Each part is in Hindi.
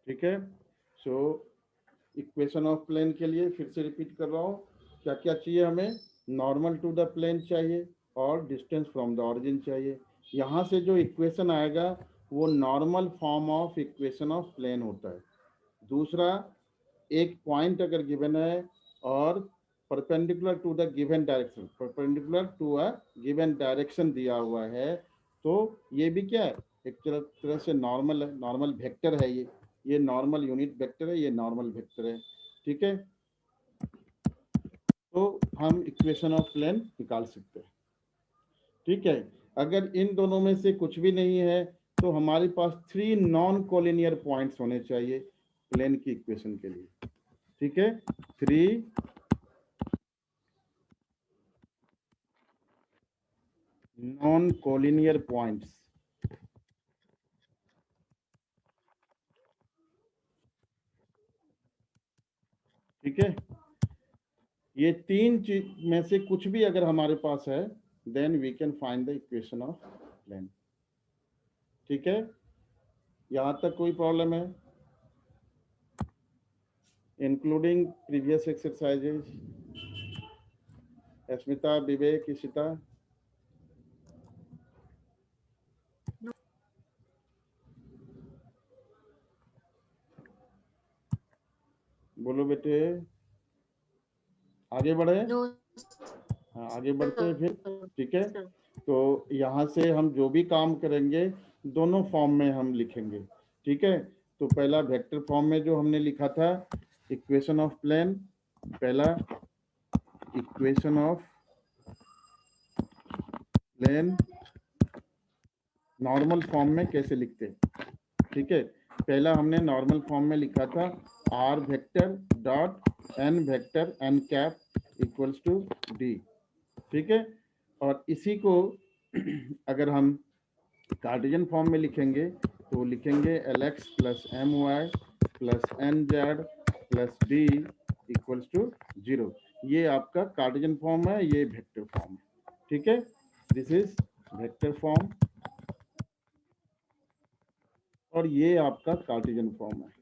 ठीक है। सो इक्वेशन ऑफ प्लेन के लिए फिर से रिपीट कर रहा हूँ, क्या क्या चाहिए हमें, नॉर्मल टू द प्लेन चाहिए और डिस्टेंस फ्रॉम द ऑरिजिन चाहिए। यहाँ से जो इक्वेशन आएगा वो normal form of equation of plane होता है। दूसरा, एक पॉइंट अगर गिवन है और perpendicular to the given direction, perpendicular to a given direction दिया हुआ है, तो ये भी क्या है, एक तरह से नॉर्मल है, नॉर्मल वेक्टर है ये नॉर्मल यूनिट वेक्टर है, ये नॉर्मल वेक्टर है। ठीक है, तो हम इक्वेशन ऑफ प्लेन निकाल सकते हैं। ठीक है, अगर इन दोनों में से कुछ भी नहीं है तो हमारे पास 3 नॉन कोलिनियर पॉइंट्स होने चाहिए प्लेन की इक्वेशन के लिए। ठीक है, 3 नॉन कोलिनियर पॉइंट्स। ठीक है, ये 3 चीज में से कुछ भी अगर हमारे पास है, then we can find the equation of plane. ठीक है, यहां तक कोई प्रॉब्लम है, including previous exercises? Asmita, Vivek, Ishita, बोलो बेटे, आगे बढ़े। नो हाँ, आगे बढ़ते हैं फिर। सर। ठीक है, तो यहाँ से हम जो भी काम करेंगे दोनों फॉर्म में हम लिखेंगे। ठीक है, तो पहला वेक्टर फॉर्म में जो हमने लिखा था इक्वेशन ऑफ प्लेन, पहला equation of plane normal form में कैसे लिखते हैं। ठीक है, पहला हमने नॉर्मल फॉर्म में लिखा था r vector dot n vector n cap equals to d. ठीक है, और इसी को अगर हम कार्टेशियन फॉर्म में लिखेंगे तो लिखेंगे l x plus M Y plus N Z plus D equals to 0। ये आपका कार्टेशियन फॉर्म है, ये वेक्टर फॉर्म है। ठीक है, दिस इज वेक्टर फॉर्म और ये आपका कार्टेशियन फॉर्म है।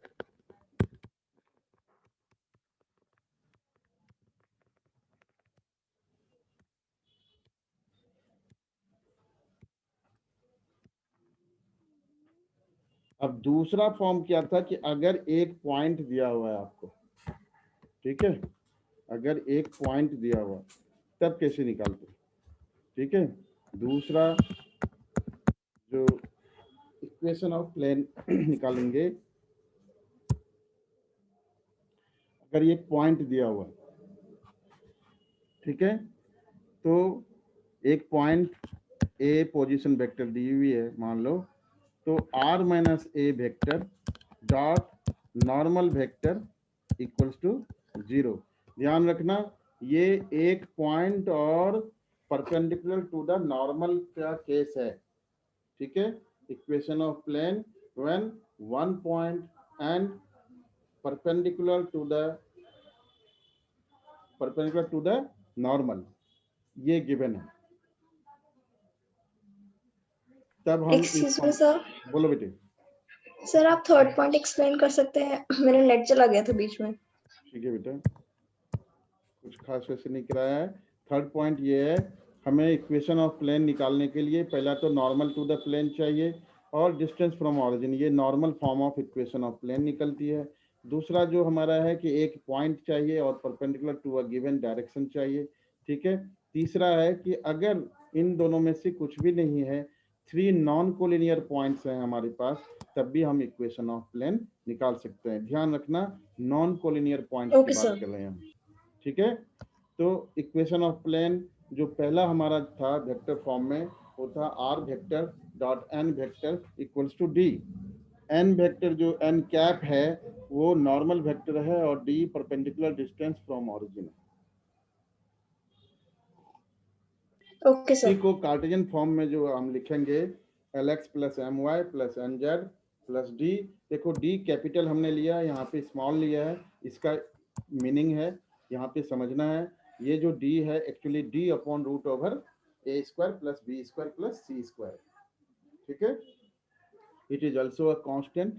अब दूसरा फॉर्म क्या था कि अगर एक पॉइंट दिया हुआ है आपको, ठीक है, अगर एक पॉइंट दिया हुआ तब कैसे निकालते। ठीक है, दूसरा जो इक्वेशन ऑफ प्लेन निकालेंगे, अगर ये पॉइंट दिया हुआ, ठीक है, तो एक पॉइंट ए पोजीशन वेक्टर दी हुई है मान लो, तो r minus A vector dot normal vector equals to 0। ध्यान रखना, ये एक पॉइंट और परपेंडिकुलर टू द नॉर्मल का केस है। ठीक है, equation of plane when one point and perpendicular to the normal, ये गिवन है, तब हम इस एक्सक्यूज मी सर। बोलो बेटे। सर आप थर्ड पॉइंट एक्सप्लेन कर सकते हैं, मेरा नेट चला गया था बीच में। ठीक है बेटा, कुछ खास वैसे नहीं कराया है। थर्ड पॉइंट ये है, हमें इक्वेशन ऑफ प्लेन निकालने के लिए पहला तो नॉर्मल टू द प्लेन चाहिए और डिस्टेंस फ्रॉम ऑरिजिन, ये normal form of equation of plane निकलती है। दूसरा जो हमारा है कि एक पॉइंट चाहिए और perpendicular to a given direction चाहिए। ठीक है, तीसरा है कि अगर इन दोनों में से कुछ भी नहीं है, 3 नॉन कोलिनियर पॉइंट्स हैं हमारे पास, तब भी हम इक्वेशन ऑफ प्लेन निकाल सकते हैं। ध्यान रखना, नॉन कोलिनियर पॉइंट्स की ओके बात सर। कर रहे हैं हम। ठीक है, तो इक्वेशन ऑफ प्लेन जो पहला हमारा था वेक्टर फॉर्म में, वो था r vector dot n vector equals to d. N vector जो एन कैप है वो नॉर्मल वेक्टर है और d perpendicular distance from origin है। ओके इसी सर। को कार्टेशियन फॉर्म में जो हम लिखेंगे l x plus M Y plus N Z plus d. देखो डी कैपिटल हमने लिया है, यहाँ पे स्मॉल लिया है, इसका मीनिंग है यहाँ पे समझना है। ये जो डी है actually D upon root over A square plus B square plus C square. ठीक है, it is also a constant.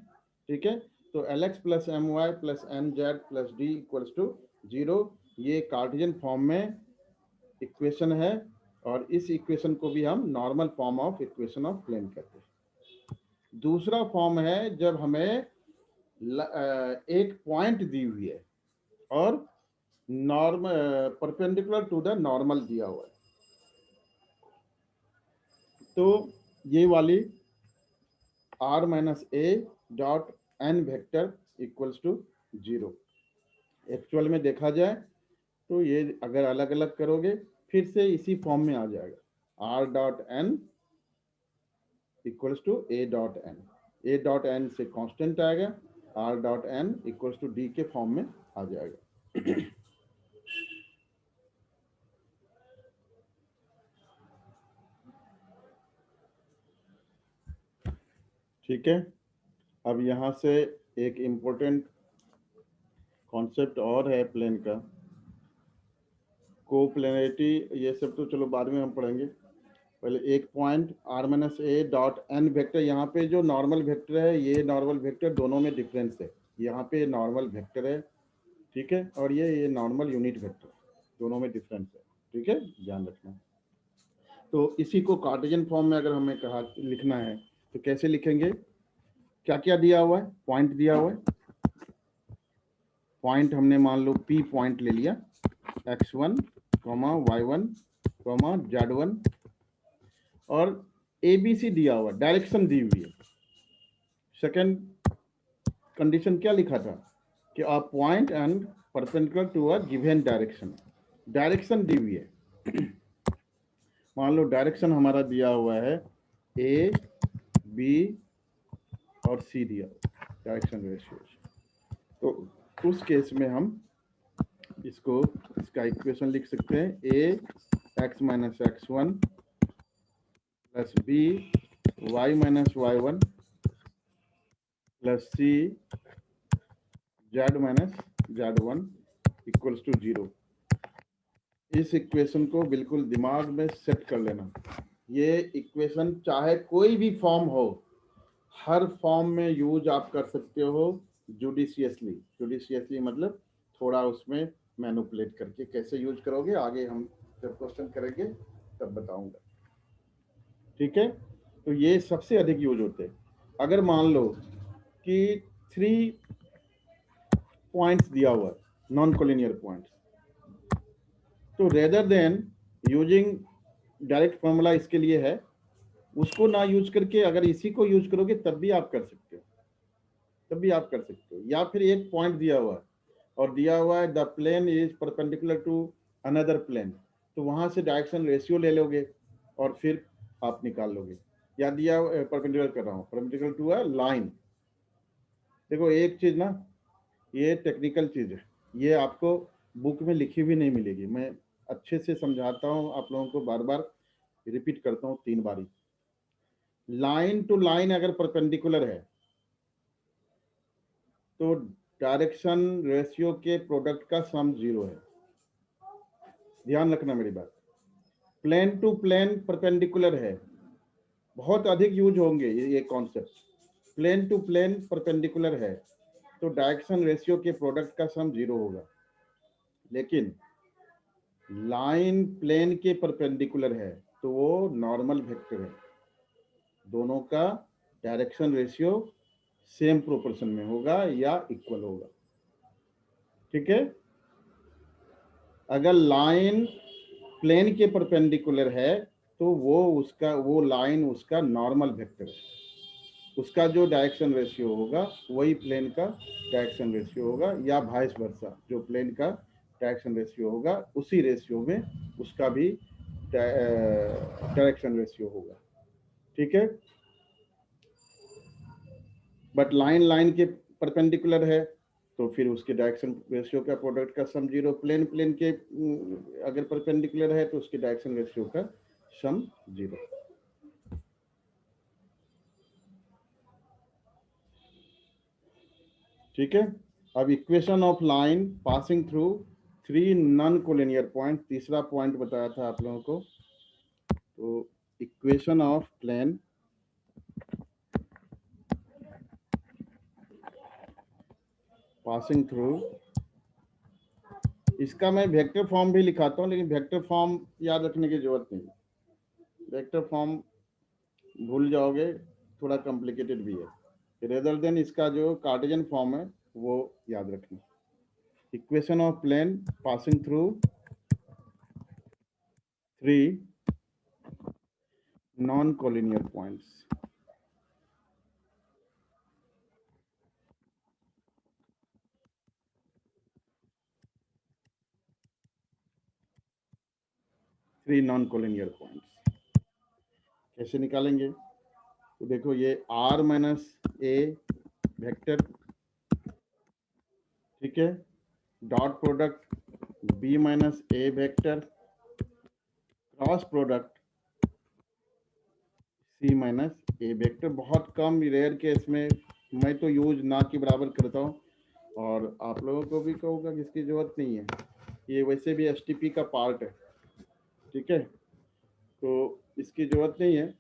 ठीक है, तो Lx plus M Y plus N Z plus D equals to 0, ये कार्टेशियन फॉर्म में इक्वेशन है और इस इक्वेशन को भी हम normal form of equation of plane कहते हैं। दूसरा फॉर्म है जब हमें एक पॉइंट दी हुई है और normal perpendicular to the normal दिया हुआ है, तो ये वाली r minus a dot n vector equals to 0। Actual में देखा जाए तो ये अगर अलग अलग करोगे फिर से इसी फॉर्म में आ जाएगा, r dot n equals to a dot n, a dot n से कांस्टेंट आएगा, r dot n equals to d के फॉर्म में आ जाएगा। ठीक है, अब यहाँ से एक इम्पोर्टेंट कॉन्सेप्ट और है प्लेन का, कोप्लेनरिटी। ये सब तो चलो बाद में हम पढ़ेंगे, पहले एक point r minus a dot n vector, यहाँ पे जो नॉर्मल वेक्टर है ये नॉर्मल वेक्टर दोनों में डिफरेंस है, यहाँ पे नॉर्मल वेक्टर है, ठीक है, और ये नॉर्मल यूनिट वेक्टर, दोनों में डिफरेंस है, ठीक है, ध्यान रखना। तो इसी को कार्टेशियन फॉर्म में अगर हमें कहा लिखना है तो कैसे लिखेंगे, क्या क्या दिया हुआ है, पॉइंट दिया हुआ है, पॉइंट हमने मान लो P पॉइंट ले लिया, x1, y1, z1, और ABC दिया हुआ, डायरेक्शन दी हुई है। सेकंड कंडीशन क्या लिखा था कि a point and perpendicular to a given direction, direction दी हुई है। मान लो डायरेक्शन हमारा दिया हुआ है A, B और C दिया डायरेक्शन रेशियो, तो उस केस में हम इसको, इसका इक्वेशन लिख सकते हैं, A x minus x1 plus B y minus y1 plus C z minus z1 equals to 0। इस इक्वेशन को बिल्कुल दिमाग में सेट कर लेना। ये इक्वेशन चाहे कोई भी फॉर्म हो, हर फॉर्म में यूज आप कर सकते हो जुडिशियसली। जुडिशियसली मतलब थोड़ा उसमें मैनिपुलेट करके, कैसे यूज करोगे आगे हम जब क्वेश्चन करेंगे तब बताऊंगा, ठीक है। तो ये सबसे अधिक यूज होते हैं। अगर मान लो कि 3 पॉइंट्स दिया हुआ है, नॉन कोलिनियर पॉइंट्स, तो rather than using direct formula इसके लिए है, उसको ना यूज करके अगर इसी को यूज करोगे तब भी आप कर सकते हो, तब भी आप कर सकते हो। या फिर एक पॉइंट दिया हुआ है और दिया हुआ है the plane is perpendicular to another plane, तो वहां से डायरेक्शन रेशियो ले लोगे और फिर आप निकाल लोगे। या दिया परपेंडिकुलर कर रहा हूँ, परपेंडिकुलर टू अ लाइन। देखो एक चीज ना, ये टेक्निकल चीज है, ये आपको बुक में लिखी हुई नहीं मिलेगी, मैं अच्छे से समझाता हूँ आप लोगों को, बार बार रिपीट करता हूँ 3 बारी। लाइन टू लाइन अगर परपेंडिकुलर है तो डायरेक्शन रेशियो के प्रोडक्ट का सम 0 है, ध्यान रखना मेरी बात। प्लेन टू प्लेन परपेंडिकुलर है, बहुत अधिक यूज होंगे ये concept. Plane to plane perpendicular है तो डायरेक्शन रेशियो के प्रोडक्ट का सम 0 होगा। लेकिन लाइन प्लेन के परपेंडिकुलर है तो वो नॉर्मल वेक्टर है, दोनों का डायरेक्शन रेशियो सेम प्रोपोर्शन में होगा या इक्वल होगा, ठीक है। अगर लाइन प्लेन के परपेंडिकुलर है तो वो लाइन उसका नॉर्मल वेक्टर है, उसका जो डायरेक्शन रेशियो होगा वही प्लेन का डायरेक्शन रेशियो होगा, या वाइस वर्सा, जो प्लेन का डायरेक्शन रेशियो होगा उसी रेशियो में उसका भी डायरेक्शन रेशियो होगा, ठीक है। बट लाइन लाइन के परपेंडिकुलर है तो फिर उसके डायरेक्शन रेशियो का प्रोडक्ट का सम 0, प्लेन प्लेन के अगर परपेंडिकुलर है तो उसके डायरेक्शन रेशियो का सम 0। ठीक है, अब equation of line passing through 3 non collinear point, तीसरा पॉइंट बताया था आप लोगों को। तो equation of plane passing through, इसका मैं वेक्टर फॉर्म भी लिखाता हूँ, लेकिन वेक्टर फॉर्म याद रखने की जरूरत नहीं। वेक्टर फॉर्म भूल जाओगे, थोड़ा कॉम्प्लिकेटेड भी है। रेदर देन इसका जो कार्टेशियन फॉर्म है वो याद रखना। Equation of plane passing through 3 non collinear points. Three non collinear points कैसे निकालेंगे? तो देखो, ये r माइनस ए वेक्टर, ठीक है, डॉट प्रोडक्ट b माइनस ए vector, cross product c minus ए वेक्टर। बहुत कम रेयर केस में मैं तो यूज ना के बराबर करता हूँ, और आप लोगों को भी कहूँगा कि इसकी जरूरत नहीं है, ये वैसे भी एसटीपी का पार्ट है, ठीक है, तो इसकी जरूरत नहीं है।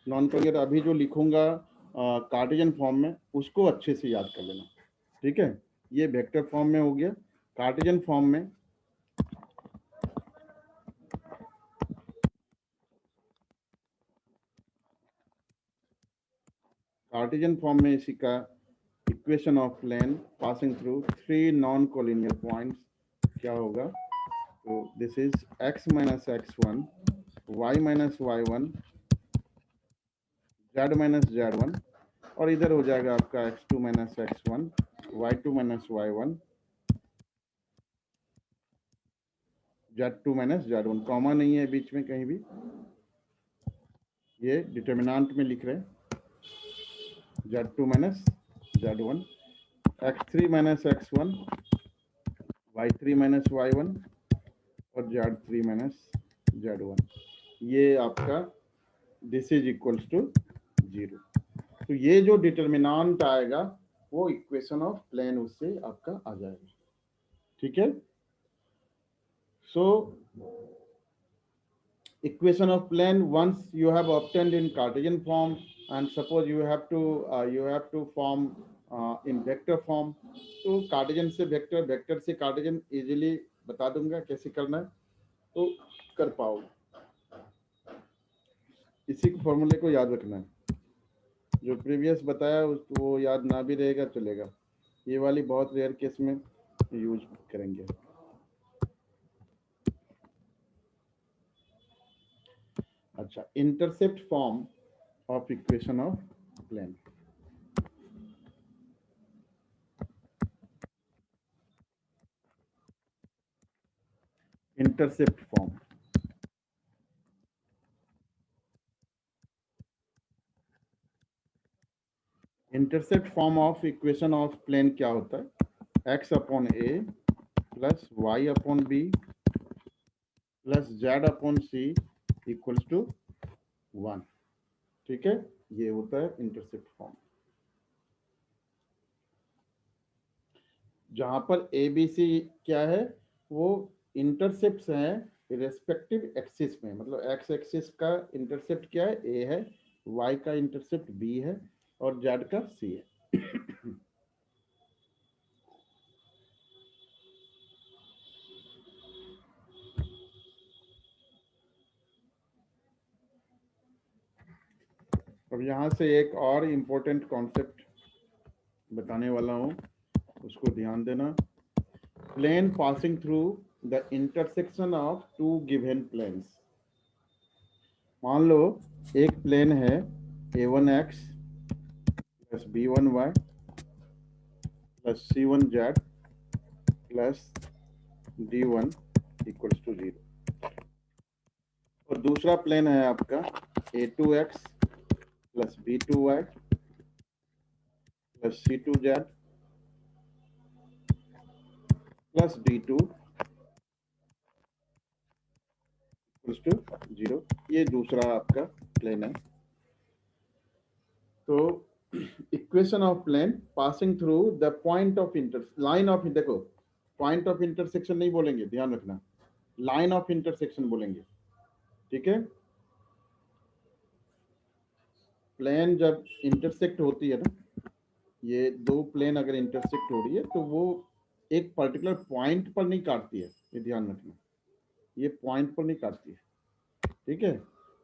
नॉन कोलिनियर अभी जो लिखूंगा कार्टेशियन फॉर्म में, उसको अच्छे से याद कर लेना, ठीक है। ये वेक्टर फॉर्म में हो गया। कार्टेशियन फॉर्म में इसी का equation of plane passing through 3 non collinear points क्या होगा? तो this is x minus x1, y minus y1, z minus z1, और इधर हो जाएगा आपका x2 minus x1, y2 minus y1, z2 minus z1। Comma नहीं है बीच में कहीं भी, ये डिटर्मिनेंट में लिख रहे हैं, z2 minus z1, x3 minus x1, y3 minus y1 और z3 माइनस z1। ये आपका दिस इज इक्वल्स टू 0। तो ये जो डिटर्मिनेंट आएगा वो इक्वेशन ऑफ प्लेन उससे आपका आ जाएगा, ठीक है। सो equation of plane once you have obtained in Cartesian form, and suppose you have to form in vector form, तो कार्टेशियन से वेक्टर, वेक्टर से कार्टेशियन इजीली बता दूंगा कैसे करना है, तो कर पाओगे। इसी फॉर्मूले को याद रखना है, जो प्रीवियस बताया वो याद ना भी रहेगा चलेगा, ये वाली बहुत रेयर केस में यूज करेंगे। अच्छा, intercept form of equation of plane. Intercept form, intercept form of equation of plane क्या होता है? x upon a plus y upon b plus z upon c equals to 1, ठीक है, ये होता है इंटरसेप्ट फॉर्म। जहां पर ए बी सी क्या है, वो इंटरसेप्ट्स हैं रेस्पेक्टिव एक्सिस में, मतलब एक्स एक्सिस का इंटरसेप्ट क्या है? ए है, वाई का इंटरसेप्ट बी है, और जेड का सी है। अब यहाँ से एक और इम्पोर्टेंट कॉन्सेप्ट बताने वाला हूँ, उसको ध्यान देना। Plane passing through the intersection of two given planes. मान लो एक प्लेन है a1x plus b1y plus c1z plus d1 equals to 0, और दूसरा प्लेन है आपका a2x plus b2y plus c2z plus d2 equals to 0। ये दूसरा आपका प्लेन है। तो equation of plane passing through the point of line of, देखो पॉइंट ऑफ इंटरसेक्शन नहीं बोलेंगे, ध्यान रखना, लाइन ऑफ इंटरसेक्शन बोलेंगे, ठीक है। प्लेन जब इंटरसेक्ट होती है ना, ये दो प्लेन अगर इंटरसेक्ट हो रही है तो वो एक पर्टिकुलर पॉइंट पर नहीं काटती है, ये ध्यान रखना, ये पॉइंट पर नहीं काटती है, ठीक है।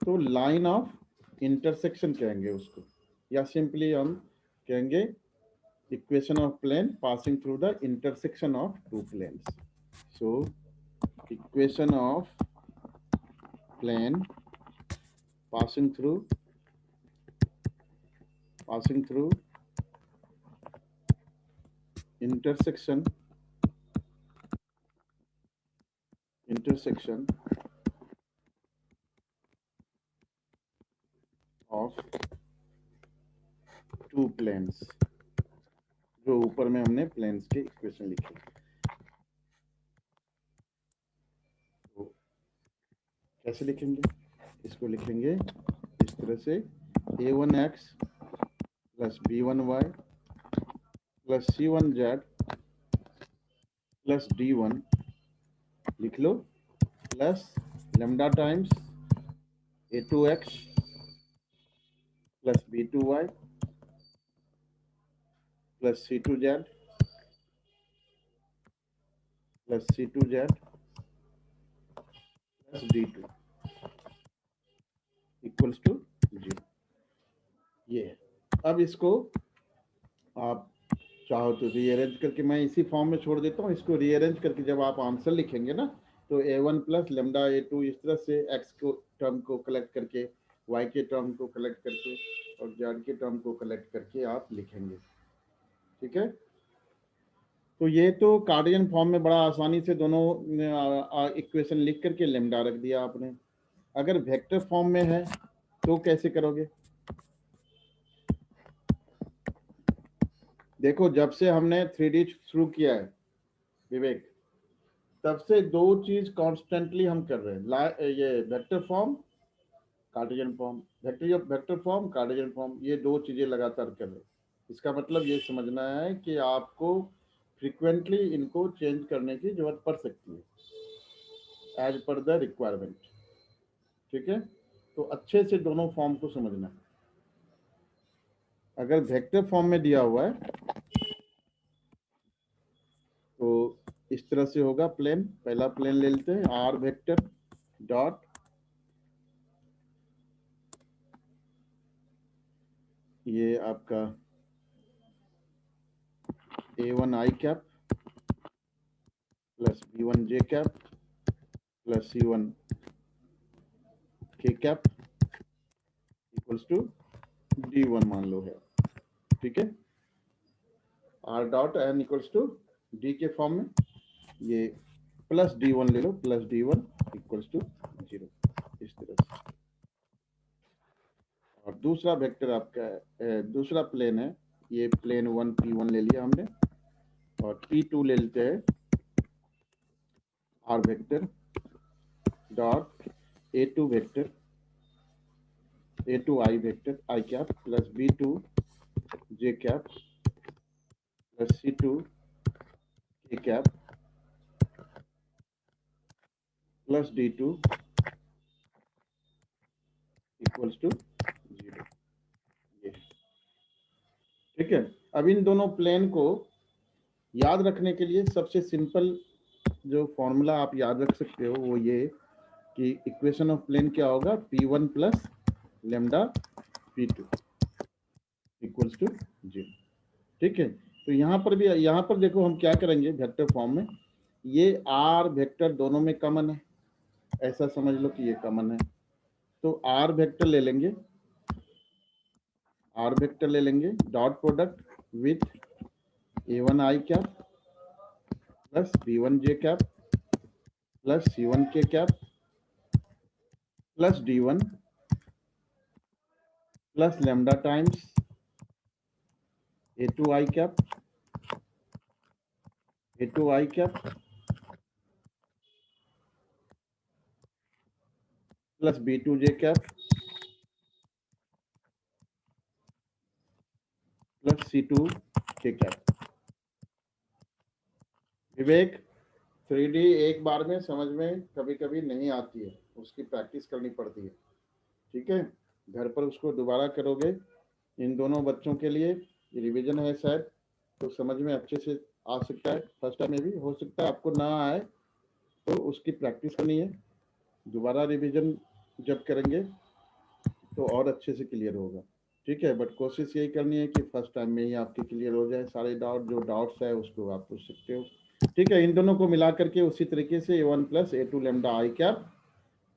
तो लाइन ऑफ इंटरसेक्शन कहेंगे उसको, या सिंपली हम कहेंगे equation of plane passing through the intersection of two planes. So equation of plane passing through intersection of two planes, जो ऊपर में हमने प्लेन्स के इक्वेशन लिखे। तो कैसे लिखेंगे इसको? लिखेंगे इस तरह से a1x plus b1y plus c1z plus d1 लिख लो, plus lambda times a2x plus b2y plus c2z plus c2z plus d2 equals to 0। ये अब इसको आप चाहो तो रीअरेंज करके, मैं इसी फॉर्म में छोड़ देता हूँ, इसको रीअरेंज करके जब आप आंसर लिखेंगे ना, तो a1 प्लस लेमडा a2 इस तरह से x को टर्म को कलेक्ट करके, y के टर्म को कलेक्ट करके और z के टर्म को कलेक्ट करके आप लिखेंगे, ठीक है। तो ये तो कार्डियन फॉर्म में बड़ा आसानी से दोनों इक्वेशन लिख करके लेमडा रख दिया आपने। अगर वेक्टर फॉर्म में है तो कैसे करोगे? देखो, जब से हमने 3D शुरू किया है विवेक, तब से दो चीज कॉन्स्टेंटली हम कर रहे हैं, ये vector form Cartesian form, vector form Cartesian form, ये दो चीजें लगातार कर रहे हैं। इसका मतलब ये समझना है कि आपको फ्रीक्वेंटली इनको चेंज करने की जरूरत पड़ सकती है एज पर द रिक्वायरमेंट, ठीक है। तो अच्छे से दोनों फॉर्म को समझना। अगर वेक्टर फॉर्म में दिया हुआ है तो इस तरह से होगा प्लेन। पहला प्लेन ले लेते हैं, आर वेक्टर डॉट ये आपका a1 i cap plus b1 j cap plus c1 k cap equals to d1 मान लो है, ठीक है। r dot n equals to d के फॉर्म में, ये प्लस d1 ले लो, प्लस d1 इक्वल्स टू 0, इस तरह से। और दूसरा वेक्टर आपका दूसरा प्लेन है, ये प्लेन 1 p1 ले लिया हमने, और p2 ले लेते हैं r vector dot a2 vector a2 i vector i cap plus b2 j cap plus c2 k cap plus d2 equals to 0, ये ठीक है। अब इन दोनों प्लेन को याद रखने के लिए सबसे सिंपल जो फॉर्मूला आप याद रख सकते हो वो ये कि इक्वेशन ऑफ प्लेन क्या होगा, p1 plus lambda p2 equals to 0, ठीक है। तो यहाँ पर देखो हम क्या करेंगे वेक्टर फॉर्म में, ये r वेक्टर दोनों में कॉमन है, ऐसा समझ लो कि ये कॉमन है। तो r वेक्टर ले लेंगे dot product with a1 i cap plus b1 j cap plus c1 k cap plus d1 plus lambda times a2 i cap plus b2 j cap plus c2 k cap. Vivek, 3D एक बार में समझ में कभी कभी नहीं आती है, उसकी प्रैक्टिस करनी पड़ती है, ठीक है। घर पर उसको दोबारा करोगे। इन दोनों बच्चों के लिए रिवीजन है शायद, तो समझ में अच्छे से आ सकता है। फर्स्ट टाइम में भी हो सकता है आपको ना आए, तो उसकी प्रैक्टिस करनी है। दोबारा रिवीजन जब करेंगे तो और अच्छे से क्लियर होगा, ठीक है। बट कोशिश यही करनी है कि फर्स्ट टाइम में ही आपके क्लियर हो जाए सारे डाउट, जो डाउट्स है उसको आप पूछ सकते हो, ठीक है। इन दोनों को मिला करके उसी तरीके से A1 plus A2 lambda I cap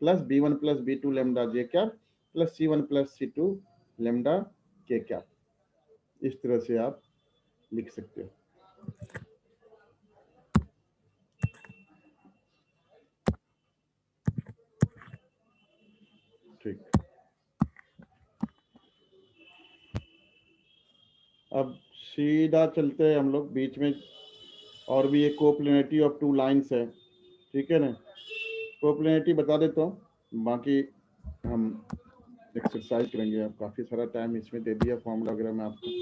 plus B1 plus B2 lambda J cap plus C1 plus C2 lambda के कैप, इस तरह से आप लिख सकते हो। ठीक, अब सीधा चलते हैं हम लोग बीच में, और भी एक कोप्लेनिटी ऑफ टू लाइंस है, ठीक है ना। कोप्लेनिटी बता देता हूँ, बाकी हम एक्सरसाइज करेंगे। अब काफी सारा टाइम इसमें दे दिया फॉर्मूला वगैरह में आपको।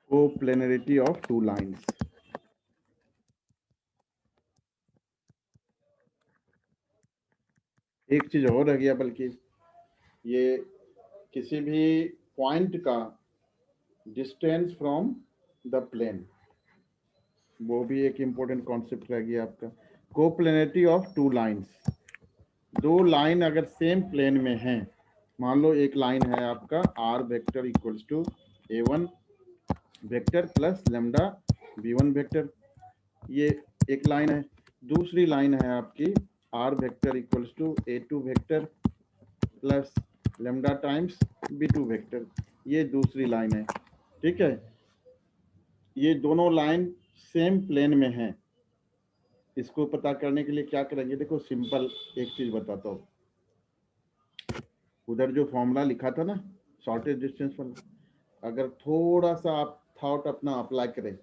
कोप्लेनरिटी ऑफ टू लाइंस, एक चीज और रह गया, बल्कि ये किसी भी पॉइंट का डिस्टेंस फ्रॉम द प्लेन, वो भी एक इंपॉर्टेंट कॉन्सेप्ट रह गया आपका। कोप्लेनरिटी ऑफ टू लाइंस, दो लाइन अगर सेम प्लेन में हैं, मान लो एक लाइन है आपका r vector equals to A1 vector plus lambda B1 vector, ये एक लाइन है। दूसरी लाइन है आपकी r vector equals to A2 vector plus lambda times B2 vector, ये दूसरी लाइन है, ठीक है। ये दोनों लाइन सेम प्लेन में हैं। इसको पता करने के लिए क्या करेंगे, देखो सिंपल एक चीज बताता हूँ। उधर जो फॉर्मूला लिखा था ना शॉर्टेज डिस्टेंस वाला, अगर थोड़ा सा आप थॉट अपना अप्लाई करें,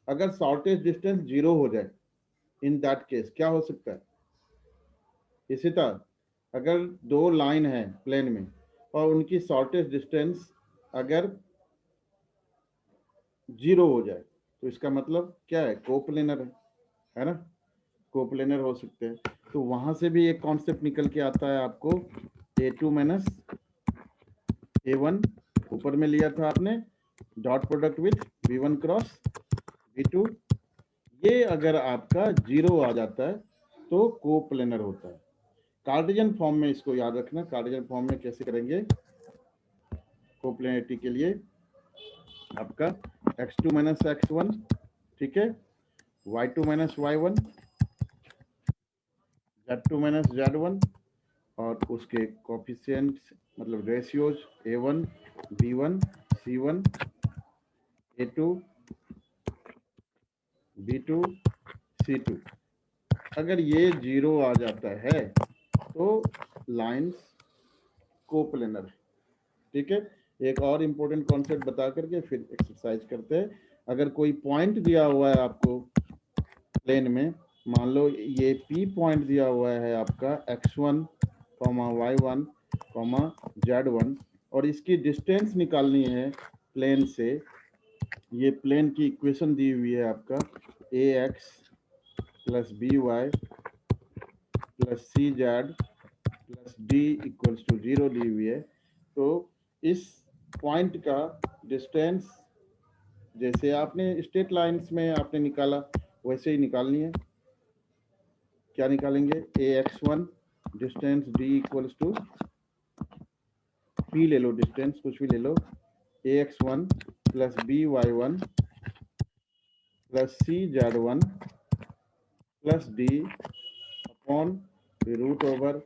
अगर शॉर्टेज डिस्टेंस 0 हो जाए, इन दैट केस क्या हो सकता है। इसी तरह अगर दो लाइन है प्लेन में और उनकी शॉर्टेज डिस्टेंस अगर 0 हो जाए, तो इसका मतलब क्या है, कोप्लेनर है ना, कोप्लेनर हो सकते हैं। तो वहां से भी एक कॉन्सेप्ट निकल के आता है आपको, A2 माइनस A1 ऊपर में लिया था आपने, dot product with V1 cross V2, ये अगर आपका 0 आ जाता है तो कोप्लेनर होता है। कार्टेशियन फॉर्म में इसको याद रखना, कार्टेशियन फॉर्म में कैसे करेंगे कोप्लेनरिटी के लिए, आपका x2 माइनस x1, ठीक है, y2 minus y1, z2 minus z1, और उसके कोफिशिएंट्स मतलब ratios A1 B1 C1 A2 B2 C2, अगर ये 0 आ जाता है तो लाइंस कोप्लेनर है, ठीक है। एक और इम्पोर्टेंट कॉन्सेप्ट बता करके फिर एक्सरसाइज करते हैं। अगर कोई पॉइंट दिया हुआ है आपको प्लेन में, मान लो ये P पॉइंट दिया हुआ है आपका x1, y1, z1, और इसकी डिस्टेंस निकालनी है प्लेन से। ये प्लेन की इक्वेशन दी हुई है आपका ax plus by plus cz plus d equals to 0 दी हुई है। तो इस पॉइंट का डिस्टेंस जैसे आपने स्ट्रेट लाइंस में आपने निकाला वैसे ही निकालनी है। क्या निकालेंगे, ax1 distance d equals to p ले लो, डिस्टेंस कुछ भी ले लो, ax1 plus by1 plus cz1 plus d upon root over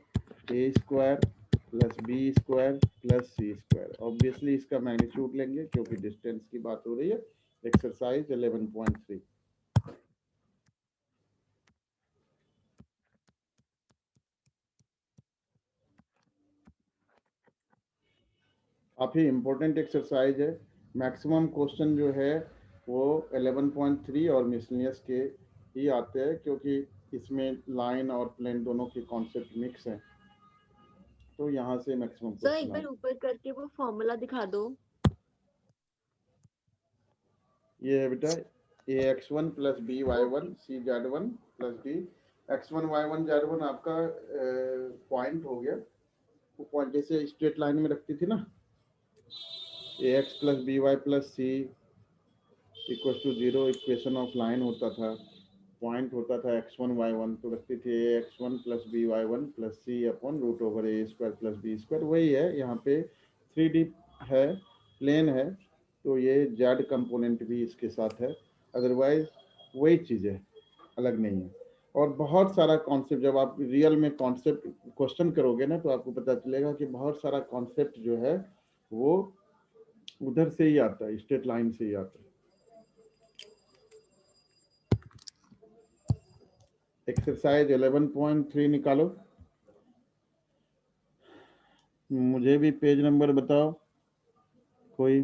a square plus b square plus c square. Obviously इसका मैग्नीट्यूड लेंगे क्योंकि डिस्टेंस की बात हो रही है। एक्सरसाइज 11.3। काफी इंपॉर्टेंट एक्सरसाइज है। मैक्सिमम क्वेश्चन जो है वो 11.3 और मिसलिनियस के ही आते हैं, क्योंकि इसमें लाइन और प्लेन दोनों के कॉन्सेप्ट मिक्स हैं, तो यहाँ से मैक्सिमम सर एक क्वेश्चन बार आते ऊपर करके वो फॉर्मूला दिखा दो। ये है बेटा ax1 plus by1 cz1 plus d x1 y1 z1 आपका पॉइंट हो गया। वो पॉइंट जैसे स्ट्रेट लाइन में रखती थी ना, ax plus b y plus c equal to 0 equation of line होता था, पॉइंट होता था x1 y1, तो रखती थी ax1 plus B वाई1 plus C upon root over A square plus B square. वही है यहाँ पे 3D है, प्लेन है, तो ये जेड कंपोनेंट भी इसके साथ है, अदरवाइज वही चीज़ है, अलग नहीं है। और बहुत सारा कॉन्सेप्ट जब आप रियल में कॉन्सेप्ट क्वेश्चन करोगे ना, तो आपको पता चलेगा कि बहुत सारा कॉन्सेप्ट जो है वो उधर से ही आता है, स्ट्रेट लाइन से ही आता है। एक्सरसाइज 11.3 निकालो। मुझे भी पेज नंबर बताओ कोई।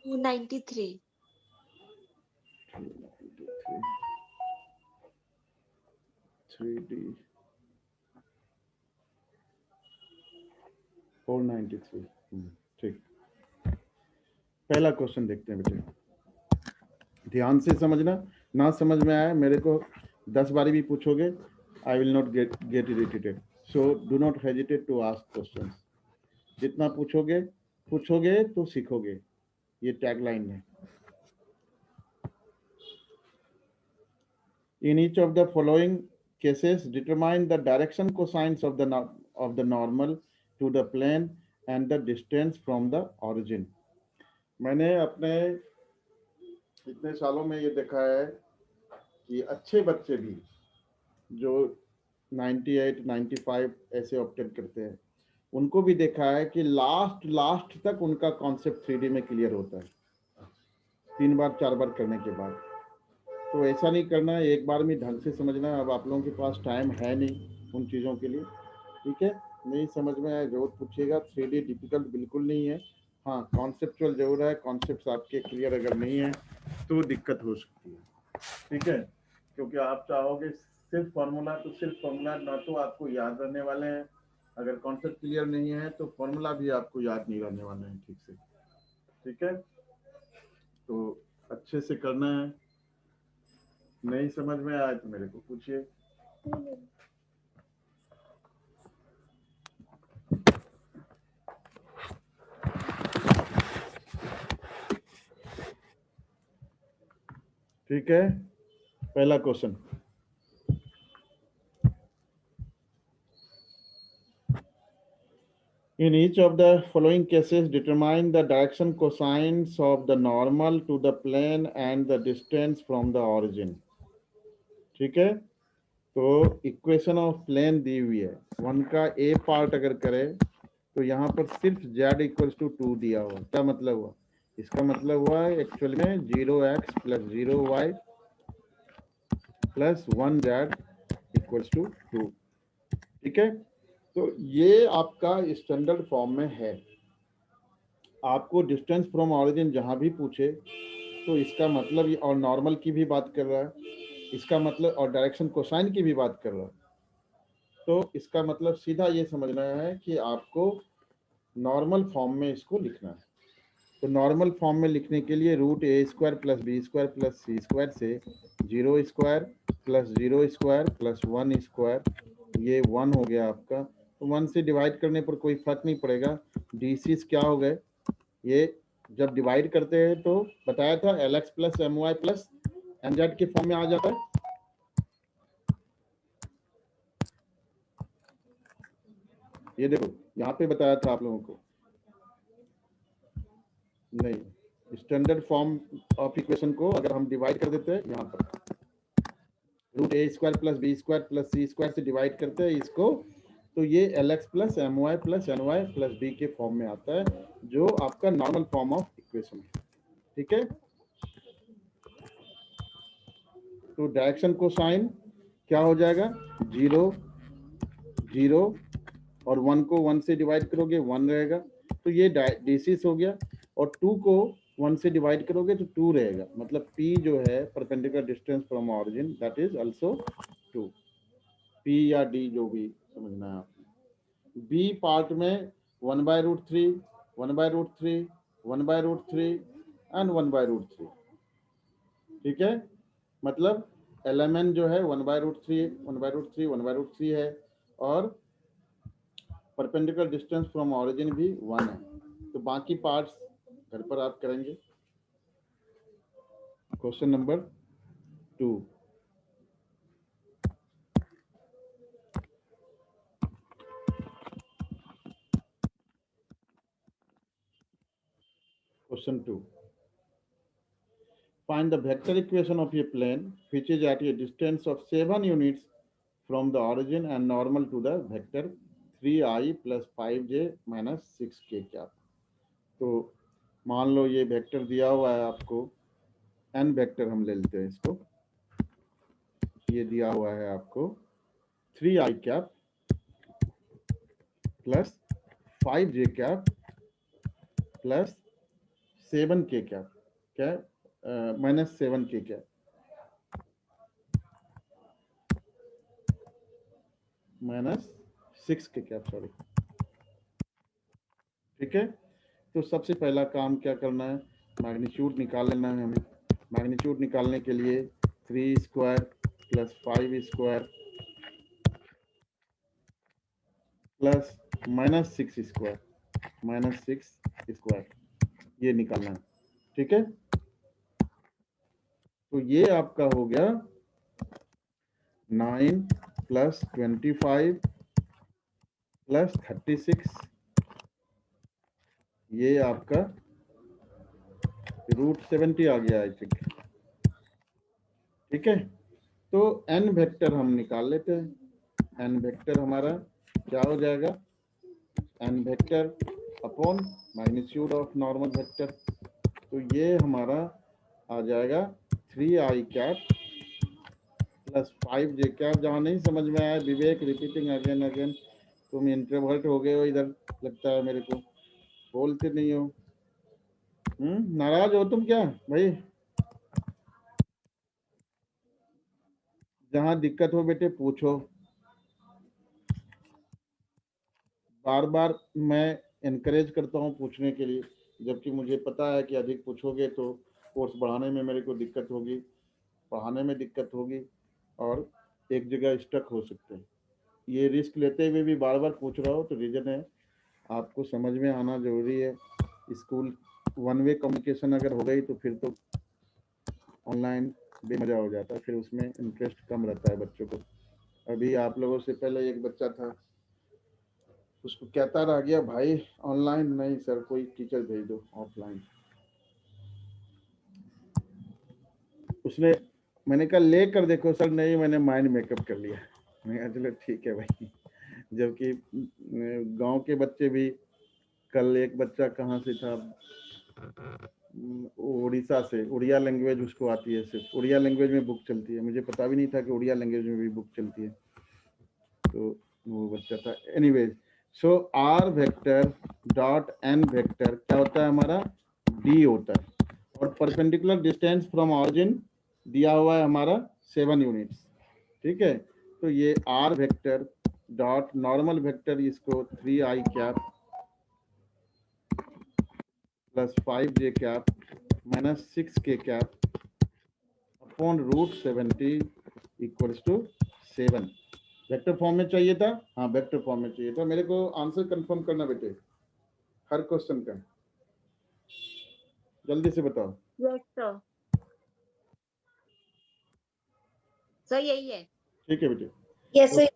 293। 3D 493। ठीक, पहला क्वेश्चन देखते हैं बेटे, ध्यान से समझना, ना समझ में आया मेरे को 10 बारी भी पूछोगे, I will not get irritated, so do not hesitate to ask questions. जितना पूछोगे तो सीखोगे, ये टैगलाइन है। In each of the following cases, determine the direction cosines of the normal to the plane and the distance from the origin. मैंने अपने इतने सालों में ये देखा है कि अच्छे बच्चे भी जो 98, 95 ऐसे ऑप्टेड करते हैं, उनको भी देखा है कि लास्ट तक उनका कॉन्सेप्ट 3D में क्लियर होता है 3 बार 4 बार करने के बाद। तो ऐसा नहीं करना है, एक बार में ढंग से समझना। अब आप लोगों के पास टाइम है नहीं उन चीज़ों के लिए, ठीक है? नहीं समझ में आया जरूर पूछिएगा, 3D डिफिकल्ट बिल्कुल नहीं है। हाँ, कॉन्सेप्चुअल जरूर है, कॉन्सेप्ट आपके क्लियर अगर नहीं है तो दिक्कत हो सकती है, ठीक है? क्योंकि आप चाहोगे सिर्फ फॉर्मूला, तो सिर्फ फॉर्मूला ना तो आपको याद रहने वाले हैं, अगर कॉन्सेप्ट क्लियर नहीं है तो फॉर्मूला भी आपको याद नहीं रहने वाले हैं ठीक से, ठीक है? तो अच्छे से करना है। नहीं समझ में आया तो मेरे को पूछिए। ठीक है, पहला question, in each of the following cases determine the direction cosines of the normal to the plane and the distance from the origin। ठीक है, तो इक्वेशन ऑफ प्लेन दी हुई है, 1 का ए पार्ट अगर करें तो यहाँ पर सिर्फ z इक्वल्स टू 2 दिया हुआ। क्या मतलब हुआ? इसका मतलब हुआ एक्चुअल में 0x plus 0y plus 1z equals to 2। ठीक है, तो ये आपका स्टैंडर्ड फॉर्म में है। आपको डिस्टेंस फ्रॉम ऑरिजिन जहां भी पूछे तो इसका मतलब, और नॉर्मल की भी बात कर रहा है, इसका मतलब, और डायरेक्शन कोसाइन की भी बात कर रहा है, तो इसका मतलब सीधा ये समझना है कि आपको नॉर्मल फॉर्म में इसको लिखना है। तो नॉर्मल फॉर्म में लिखने के लिए root A square plus B square plus C square से 0 square plus 0 square plus 1 square, ये 1 हो गया आपका। तो 1 से डिवाइड करने पर कोई फर्क नहीं पड़ेगा। डीसी क्या हो गए, ये जब डिवाइड करते हैं तो बताया था LX plus MY plus MZ के फॉर्म में आ जाता है। ये देखो यहाँ पे बताया था आप लोगों को, नहीं, स्टैंडर्ड फॉर्म ऑफ इक्वेशन को अगर हम डिवाइड कर देते हैं, यहाँ पर root A square plus B square plus C square से डिवाइड करते हैं इसको, तो ये LX plus MY plus NY plus B के फॉर्म में आता है, जो आपका नॉर्मल फॉर्म ऑफ इक्वेशन है। ठीक है, तो डायरेक्शन को साइन क्या हो जाएगा, 0 0 और 1 को 1 से डिवाइड करोगे 1 रहेगा, तो ये डीसीस हो गया। और 2 को 1 से डिवाइड करोगे तो 2 रहेगा, मतलब P जो है perpendicular distance from origin, that is also 2। P या D जो भी समझना है आपने। B पार्ट में 1/√3 1/√3 1/√3 एंड 1/√3। ठीक है, मतलब LMN जो है 1/√3 है और परपेंडिकुलर डिस्टेंस फ्रॉम ऑरिजिन भी 1 है। तो बाकी पार्ट्स घर पर आप करेंगे। Question number 2, Question 2. Find the vector equation of a plane which is at a distance of 7 units from the origin and normal to the vector 3i plus 5j minus 6k cap. तो मान लो ये वेक्टर दिया हुआ है आपको, n वेक्टर हम ले लेते हैं इसको। ये दिया हुआ है आपको 3i cap plus 5j cap plus 7k cap, क्या minus 7k cap, minus 6k cap, sorry. ठीक है, तो सबसे पहला काम क्या करना है, मैग्नीट्यूड निकाल लेना है हमें। मैग्नीट्यूड निकालने के लिए 3 square plus 5 square plus minus 6 square ये निकालना है। ठीक है, तो ये आपका हो गया 9 प्लस 25 प्लस 36, ये आपका √70 आ गया आई थिंक। ठीक है, तो n वेक्टर हम निकाल लेते हैं। n वेक्टर हमारा क्या हो जाएगा, n vector upon magnitude of normal vector, तो ये हमारा आ जाएगा 3i cap plus 5j cap. जहाँ नहीं समझ में आया विवेक, रिपीटिंग अगेन, तुम इंट्रोवर्ट हो गए हो इधर, लगता है मेरे को, बोलते नहीं हो। नाराज हो तुम क्या भाई? जहाँ दिक्कत हो बेटे पूछो। बार बार मैं इनकरेज करता हूँ पूछने के लिए, जबकि मुझे पता है कि अधिक पूछोगे तो कोर्स बढ़ाने में मेरे को दिक्कत होगी, पढ़ाने में दिक्कत होगी और एक जगह स्टक हो सकते हैं। ये रिस्क लेते हुए भी बार बार पूछ रहा हो तो रीज़न है आपको समझ में आना जरूरी है। स्कूल वन वे कम्युनिकेशन अगर हो गई तो फिर तो ऑनलाइन बेमजा हो जाता है, फिर उसमें इंटरेस्ट कम रहता है बच्चों को। अभी आप लोगों से पहले एक बच्चा था, उसको कहता रह गया भाई ऑनलाइन नहीं सर, कोई टीचर भेज दो ऑफलाइन। उसने, मैंने कहा ले कर देखो सर, नहीं मैंने माइंड मेकअप कर लिया। मैं कहा चलो ठीक है भाई। जबकि गांव के बच्चे भी, कल एक बच्चा कहाँ से था, उड़ीसा से, उड़िया लैंग्वेज उसको आती है, सिर्फ उड़िया लैंग्वेज में बुक चलती है। मुझे पता भी नहीं था कि उड़िया लैंग्वेज में भी बुक चलती है, तो वो बच्चा था। Anyways, so r vector dot n vector क्या होता है हमारा, डी होता है, और परपेंडिकुलर डिस्टेंस फ्रॉम ऑरिजिन दिया हुआ है हमारा 7 यूनिट्स। ठीक है, तो ये r vector dot normal vector, इसको 3i cap plus 5j cap minus 6k cap upon √70 equals to 7। Vector form में चाहिए था, हाँ वेक्टर फॉर्म में चाहिए था। मेरे को आंसर कंफर्म करना बेटे हर क्वेश्चन का, जल्दी से बताओ। यस सर, सर यही है। ठीक है बेटे, यस सर।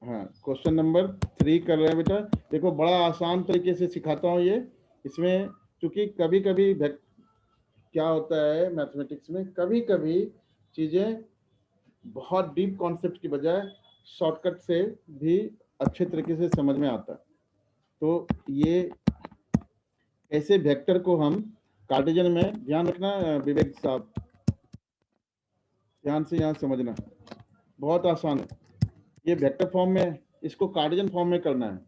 हाँ क्वेश्चन नंबर 3 कर रहे हैं बेटा। देखो बड़ा आसान तरीके से सिखाता हूँ ये, इसमें क्योंकि कभी कभी क्या होता है मैथमेटिक्स में, कभी कभी चीजें बहुत डीप कॉन्सेप्ट की बजाय शॉर्टकट से भी अच्छे तरीके से समझ में आता है। तो ये ऐसे वेक्टर को हम कार्टेशियन में, ध्यान रखना विवेक साहब, ध्यान से यहाँ समझना, बहुत आसान है। ये वेक्टर फॉर्म में, इसको कार्टेशियन फॉर्म में करना है।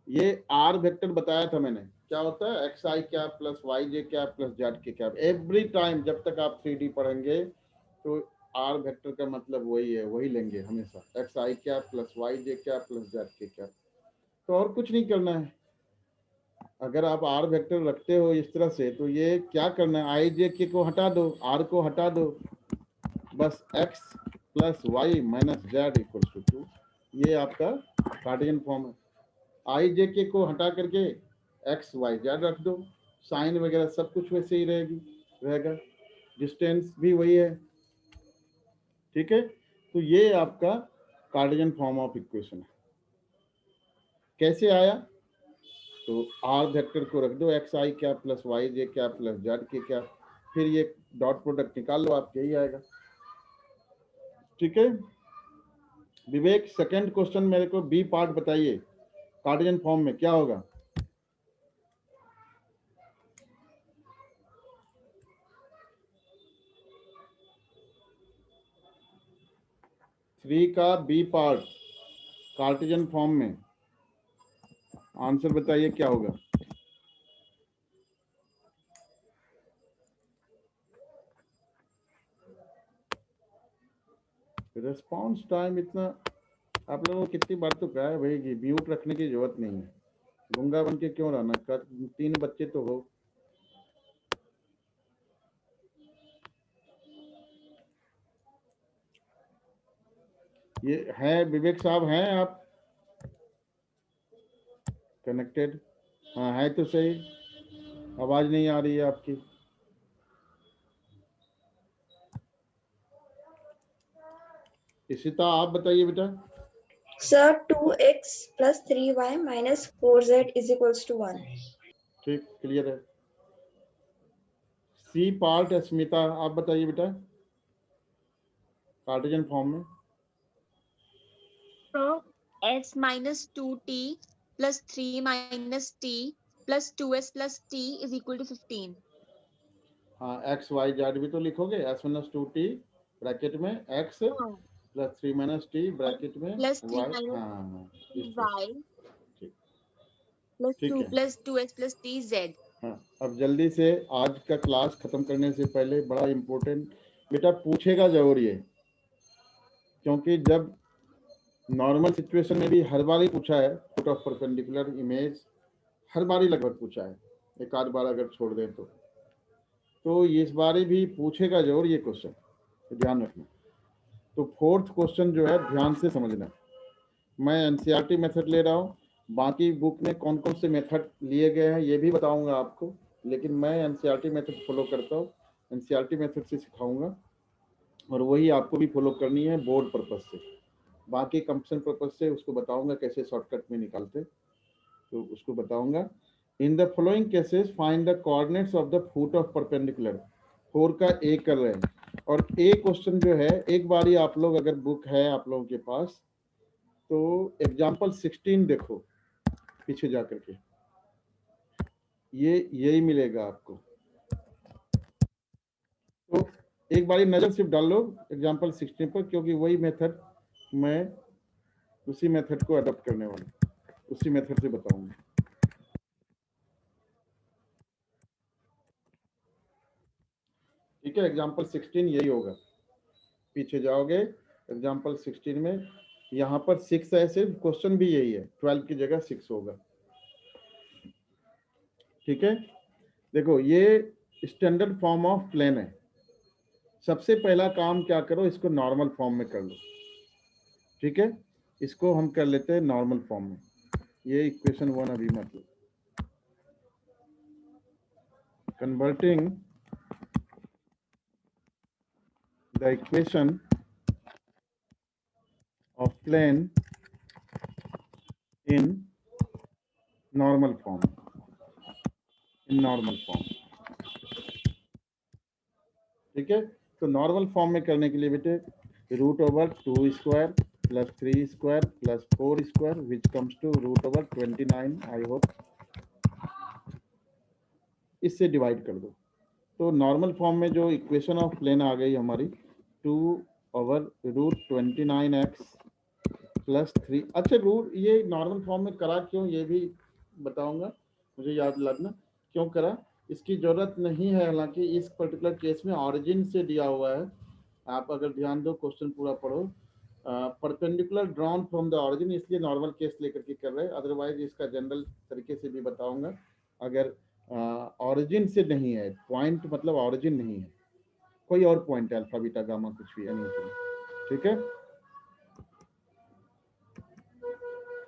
ये आर वेक्टर बताया था मैंने, क्या होता है, xi cap plus yj cap plus zk cap. Every time जब तक आप 3D पढ़ेंगे तो आर वेक्टर का मतलब वही है, वही लेंगे हमेशा, xi cap plus yj cap plus zk cap. तो और कुछ नहीं करना है। अगर आप आर वेक्टर रखते हो इस तरह से, तो ये क्या करना है, आई जे के को हटा दो, आर को हटा दो, बस x plus y minus z equal to 2, ये आपका कार्टेशियन फॉर्म है। आई जे के को हटा करके x y z रख दो, साइन वगैरह सब कुछ वैसे ही रहेगा, डिस्टेंस भी वही है। ठीक है, तो ये आपका कार्टेशियन फॉर्म ऑफ इक्वेशन है। कैसे आया? तो आर वेक्टर को रख दो एक्स आई कैप प्लस वाई जे कैप प्लस जेड के कैप, फिर ये डॉट प्रोडक्ट निकाल लो, आपके यही आएगा। ठीक है विवेक, सेकंड क्वेश्चन मेरे को बी पार्ट बताइए, कार्टेशियन फॉर्म में क्या होगा? थ्री का बी पार्ट कार्टेशियन फॉर्म में आंसर बताइए क्या होगा? रिस्पॉन्स टाइम इतना आप लोगों को कितनी बार तो कहा है भाई कि म्यूट रखने की जरूरत नहीं है, गूंगा बन के क्यों रहना, कर 3 बच्चे तो हो। ये है विवेक साहब, हैं आप कनेक्टेड? हाँ है तो सही, आवाज नहीं आ रही है आपकी। इशिता आप बताइए बेटा। Sir 2x plus 3y minus 4z is equals to 1. ठीक, क्लियर है। सी पार्ट अस्मिता आप बताइए बेटा, कार्टेशियन फॉर्म में। So s minus 2t plus 3 minus t plus 2s plus t is equal to 15. हाँ एक्स वाई जेड भी तो लिखोगे, एस माइनस 2t ब्रैकेट में एक्स हाँ, प्लस 3 माइनस टी ब्रैकेट में plus 3 वाई। minus हाँ इस तरह से। y ठीक, plus ठीक 2 है। plus 2s plus t z. हाँ अब जल्दी से आज का क्लास खत्म करने से पहले बड़ा इम्पोर्टेंट बेटा पूछेगा जरूर ये, क्योंकि जब नॉर्मल सिचुएशन में भी हर बार ही पूछा है, फुट ऑफ परपेंडिकुलर इमेज हर बार ही लगभग पूछा है, एक आध बार अगर छोड़ दें तो इस बारे भी पूछेगा जरूर ये क्वेश्चन, तो ध्यान रखना। तो फोर्थ क्वेश्चन जो है ध्यान से समझना, मैं एनसीईआरटी मेथड ले रहा हूँ, बाकी बुक में कौन कौन से मेथड लिए गए हैं ये भी बताऊंगा आपको, लेकिन मैं एनसीईआरटी मेथड फॉलो करता हूँ, एनसीईआरटी मेथड से सिखाऊंगा और वही आपको भी फॉलो करनी है बोर्ड पर्पज से। बाकी कंपटीशन पर्पज से उसको बताऊंगा कैसे शॉर्टकट में निकालते, तो उसको बताऊंगा। In the following cases find the coordinates of the foot of perpendicular, 4 का ए कर रहे हैं। और ए क्वेश्चन जो है एक बारी आप लोग अगर बुक है आप लोगों के पास तो एग्जाम्पल 16 देखो पीछे जा करके, ये यही मिलेगा आपको। तो एक बारी नजर सिर्फ डाल लो एग्जाम्पल 16 पर, क्योंकि वही मेथड मैं उसी मेथड को अडॉप्ट करने वाला हूं, उसी मेथड से बताऊंगा। ठीक है, एग्जाम्पल 16 यही होगा, पीछे जाओगे एग्जाम्पल 16 में यहाँ पर 6 है, सिर्फ क्वेश्चन भी यही है, 12 की जगह 6 होगा। ठीक है, देखो ये स्टैंडर्ड फॉर्म ऑफ प्लेन है। सबसे पहला काम क्या करो, इसको नॉर्मल फॉर्म में कर लो। ठीक है, इसको हम कर लेते हैं नॉर्मल फॉर्म में, ये इक्वेशन 1 अभी मतलब converting the equation of plane in normal form, in normal form। ठीक है, तो नॉर्मल फॉर्म में करने के लिए बेटे root over 2 square plus 3 square plus 4 square which comes to root over 29, I hope इससे डिवाइड कर दो। तो नॉर्मल फॉर्म में जो इक्वेशन ऑफ प्लेन आ गई हमारी 2 ओवर रूट 29x प्लस 3। अच्छा रूट ये नॉर्मल फॉर्म में करा क्यों ये भी बताऊंगा, मुझे याद दिलाना क्यों करा, इसकी जरूरत नहीं है। हालांकि इस पर्टिकुलर केस में ऑरिजिन से दिया हुआ है, आप अगर ध्यान दो क्वेश्चन पूरा पढ़ो, perpendicular drawn from the origin, इसलिए नॉर्मल केस लेकर के कर रहे हैं, अदरवाइज इसका जनरल तरीके से भी बताऊंगा। अगर ऑरिजिन से नहीं है, पॉइंट मतलब ऑरिजिन नहीं है कोई और पॉइंट है, अल्फा बीटा गामा कुछ भी एनीथिंग, ठीक है।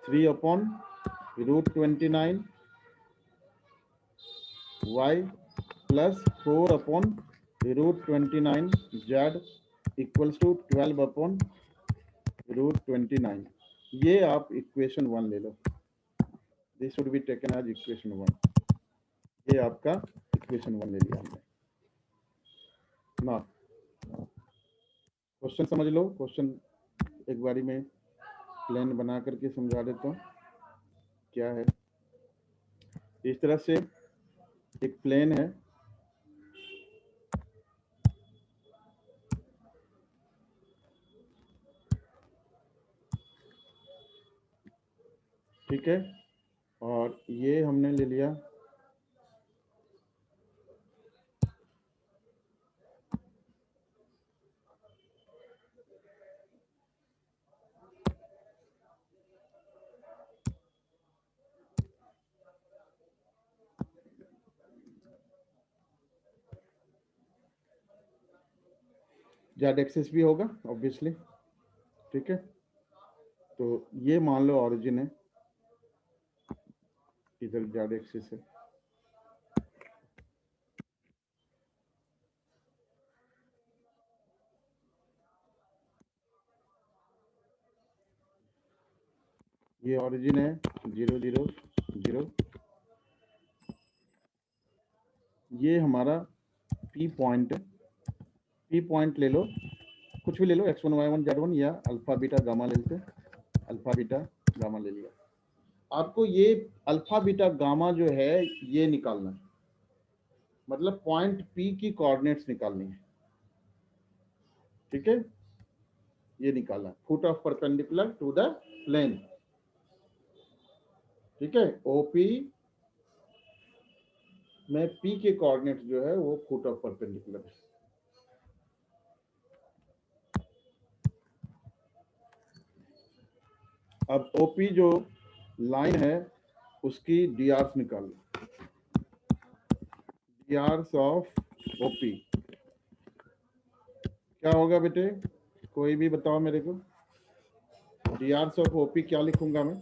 3/√29 y plus 4/√29 z equals to 12/√29। ये आप इक्वेशन 1 ले लो, this should be taken as equation 1। ये आपका इक्वेशन 1 ले लिया हमने ना। क्वेश्चन समझ लो, क्वेश्चन एक बारी में प्लान बना करके समझा देता हूँ क्या है। इस तरह से एक प्लेन है, ठीक है, और ये हमने ले लिया जेड एक्सिस भी होगा ऑब्वियसली, ठीक है। तो ये मान लो ऑरिजिन है, इधर जेड एक्सिस है, ये ऑरिजिन है 0 0 0। ये हमारा पी पॉइंट है, पी पॉइंट ले लो, कुछ भी ले लो, x1 y1 z1 या अल्फा बीटा गामा ले लेते, अल्फा बीटा गामा ले लिया। आपको ये अल्फा बीटा गामा जो है ये निकालना है, मतलब पॉइंट पी की कोऑर्डिनेट्स निकालनी है, ठीक है। ये निकालना है, foot of perpendicular to the plane, ठीक है। ओपी में पी के कोऑर्डिनेट्स जो है वो फुट ऑफ परपेंडिकुलर है। अब ओपी जो लाइन है उसकी डीआर्स निकालो, डीआर्स ऑफ ओपी क्या होगा बेटे, कोई भी बताओ मेरे को। डीआर्स ऑफ ओपी क्या लिखूंगा मैं,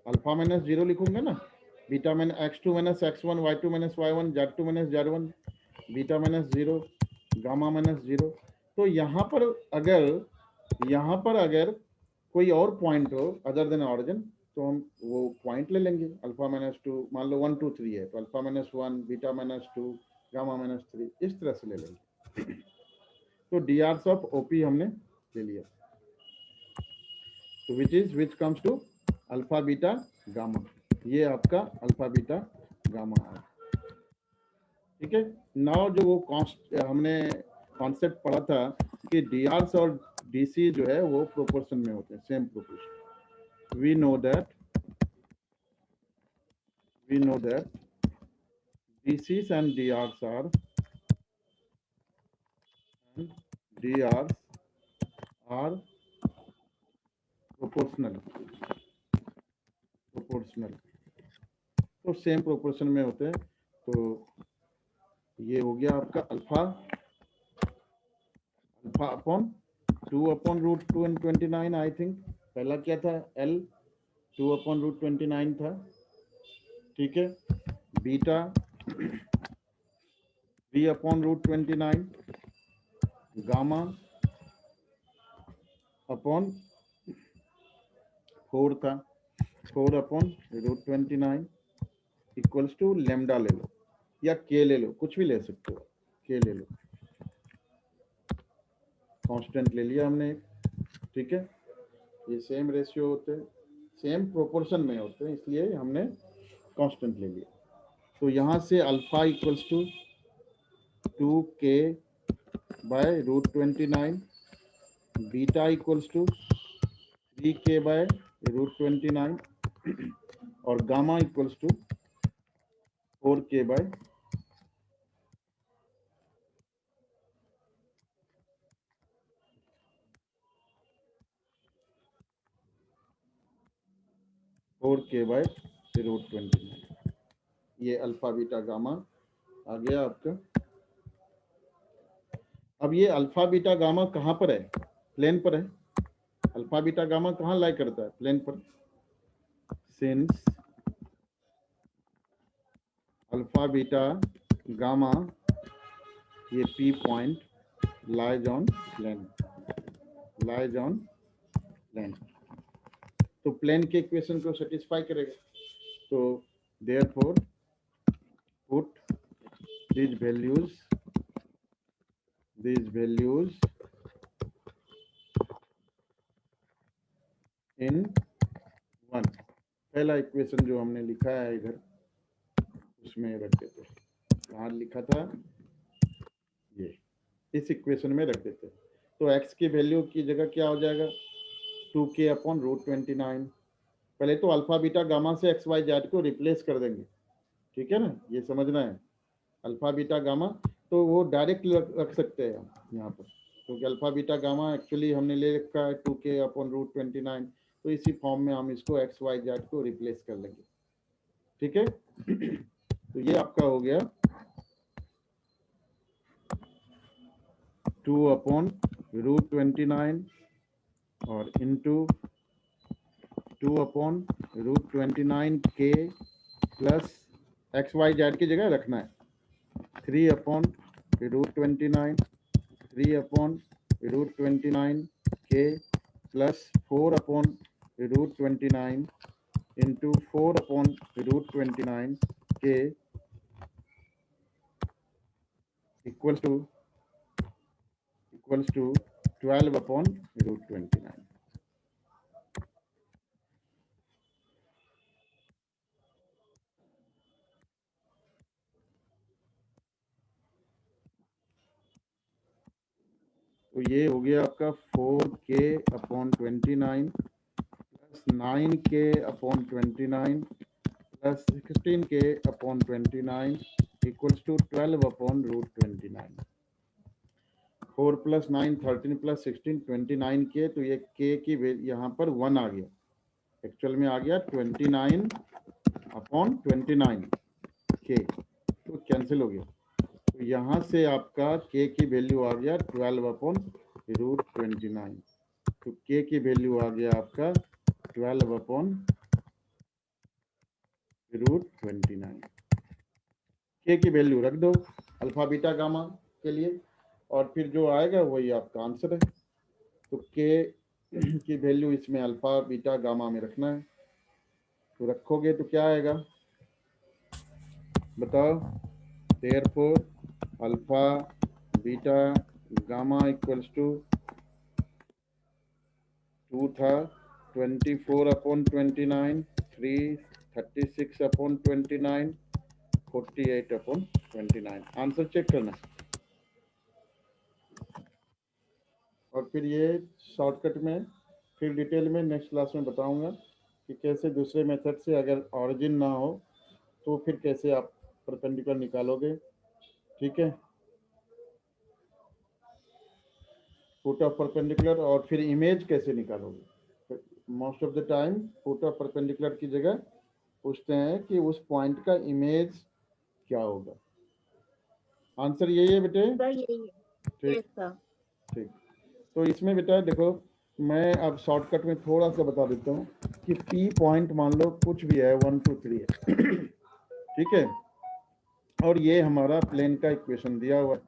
अल्फा माइनस 0 लिखूंगा ना, beta minus x2 minus x1 y2 minus y1 z2 minus z1 beta minus 0 gamma minus 0। तो यहाँ पर अगर कोई और पॉइंट हो अदर देन ऑरिजिन तो हम वो पॉइंट ले लेंगे। अल्फा माइनस 2 मान लो 1 2 3 है तो alpha minus 1 beta minus 2 gamma minus 3 इस तरह से ले लेंगे। तो डीआर्स ऑफ ओपी हमने ले लिया, तो which comes to alpha beta gamma, ये आपका अल्फा बीटा गामा है, ठीक है। नाउ जो वो हमने कॉन्सेप्ट पढ़ा था कि डीआर्स और डीसी जो है वो प्रोपोर्शन में होते हैं, same proportion. We know that DCs and DRs are proportional, तो सेम प्रोपोर्शन में होते हैं। तो ये हो गया आपका अल्फा अपॉन 2/√229 आई थिंक, पहला क्या था L 2/√29 था, ठीक है। बीटा 3/√29, गामा अपॉन 4 था 4/√29 इक्वल्स टू लेमडा ले लो या के ले लो, कुछ भी ले सकते हो, के ले लो, कांस्टेंट ले लिया हमने, ठीक है। ये सेम रेशियो होते हैं, सेम प्रोपोर्शन में होते हैं, इसलिए हमने कांस्टेंट ले लिया। तो यहाँ से alpha equals to 2k/√29, beta equals to 3k/√29 और gamma equals to 4k/4k bye √29। ये अल्फा बीटा गामा आ गया आपका। अब ये अल्फा बीटा गामा कहाँ पर है? प्लेन पर है। अल्फा बीटा गामा कहाँ लाई करता है? प्लेन पर। सिंस अल्फा बीटा गामा ये P point lies on plane, lies on plane, तो प्लेन के इक्वेशन को सेटिस्फाई करेगा। तो therefore put these values in 1। पहला इक्वेशन जो हमने लिखा है इधर उसमें रख देते हैं। कहाँ लिखा था? ये इस इक्वेशन में रख देते हैं। तो x की वैल्यू की जगह क्या हो जाएगा? 2k/√29। पहले तो अल्फा बीटा गामा से एक्स वाई जेड को रिप्लेस कर देंगे, ठीक है ना, ये समझना है। अल्फा बीटा गामा तो वो डायरेक्ट रख सकते हैं हम यहाँ पर, क्योंकि अल्फा बीटा गामा एक्चुअली हमने ले रखा है 2k/√29, तो इसी फॉर्म में हम इसको एक्स वाई जेड को रिप्लेस कर लेंगे, ठीक है। तो ये आपका हो गया 2/√29 और into 2/√29k plus x y z की जगह रखना है 3/√29k plus 4/√29 into 4/√29k equals to 12/√29। तो ये हो गया आपका 4k/29 plus 9k/29 plus 16k/29 equals to 12/√29। 4 + 9 13 + 16 29k, तो ये k की यहाँ पर 1 आ गया, एक्चुअल में आ गया 29/29k, तो कैंसिल हो गया। तो यहाँ से आपका k की वैल्यू आ गया 12/√29। तो k की वैल्यू आ गया आपका 12/√29। k की वैल्यू रख दो अल्फा बीटा गामा के लिए, और फिर जो आएगा वही आपका आंसर है। तो k की वैल्यू इसमें अल्फा बीटा गामा में रखना है, तो रखोगे तो क्या आएगा बताओ? Therefore alpha beta gamma equals to 2 था 24/29, 3 36/29, 48/29। आंसर चेक करना। और फिर ये शॉर्टकट में फिर डिटेल में नेक्स्ट क्लास में बताऊंगा कि कैसे दूसरे मेथड से अगर ऑरिजिन ना हो तो फिर कैसे आप परपेंडिकुलर निकालोगे, ठीक है। फुट ऑफ परपेंडिकुलर और फिर इमेज कैसे निकालोगे। Most of the time foot of perpendicular की जगह पूछते हैं कि उस पॉइंट का इमेज क्या होगा। आंसर यही है बेटे? ठीक ठीक। तो इसमें बेटा देखो, मैं अब शॉर्टकट में थोड़ा सा बता देता हूँ कि P पॉइंट मान लो कुछ भी है 1 2 3 है ठीक है, और ये हमारा प्लेन का इक्वेशन दिया हुआ है।